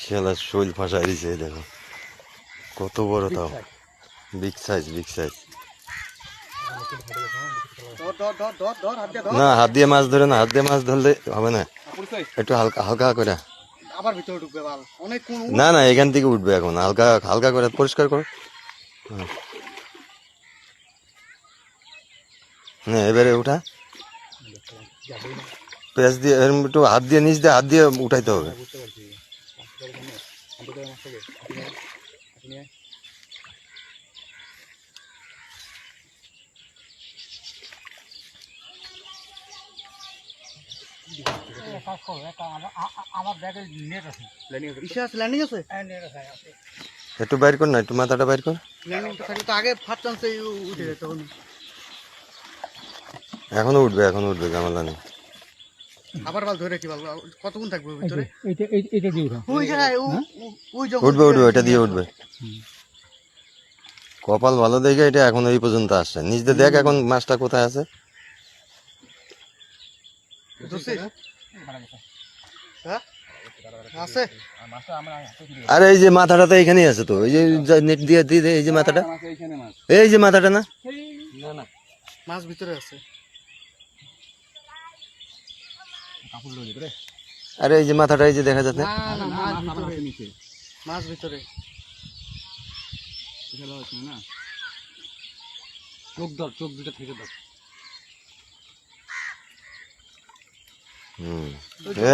শালা শৈল ফাঁসাই দিছে, এই দেখো কত বড়, তাও বিগ সাইজ, বিগ সাইজ। না হাত দিয়ে মাছ ধরে না, হাত দিয়ে মাছ ধরলে হবে না, একটু হালকা হালকা করে। না না এখান থেকে উঠবে এখন, হালকা হালকা করে পরিষ্কার করো। হ্যাঁ এবারে উঠা, পেঁয়াজ দিয়ে একটু হাত দিয়ে নিচ দিয়ে হাত দিয়ে উঠাইতে হবে। একটু বাইর কর না, একটু মাথাটা বাইর কর। এখনো উঠবে, এখনো উঠবে, ঝামেলা নেই। আবার বাল ধরে কি বলবো, কতক্ষণ থাকবে ভিতরে? উঠবে উঠবে, ওইটা দিয়ে উঠবে। কপাল ভালো দেখে এটা এখন এই পর্যন্ত আসছে। নিচ দিয়ে দেখ এখন মাছটা কোথায় আছে। আরে এই যে মাথাটা তো এখানেই আছে তো, এই যে নেট দিয়ে দিয়ে এই যে মাথাটা, এই যে মাথাটা না, মাছ ভিতরে আছে। আরে এই যে মাথাটা, এই যে দেখা যাচ্ছে, মাছ ভিতরে। চোখ ধর, চোখ দুটো থেকে ধর।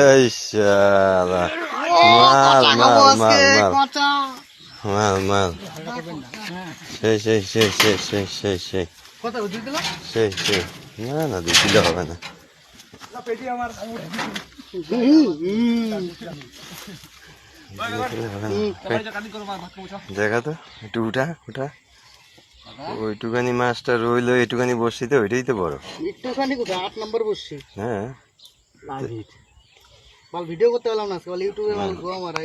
এই শালা মাল মাল মাল মাল মাল মাল, সেই সেই সেই সেই সেই সেই সেই সেই সেই, না না দিলে হবে না। দেখা তো একটু উঠা উঠা, ওইটুখানি মাছটা রইলো, এইটুখানি বসছিতে, ওইটাই তো বড়। একটুখানি কোথায় 8 নম্বর বসছি। হ্যাঁ ভিডিও করতে পারলাম না, ইউটিউবে মারা।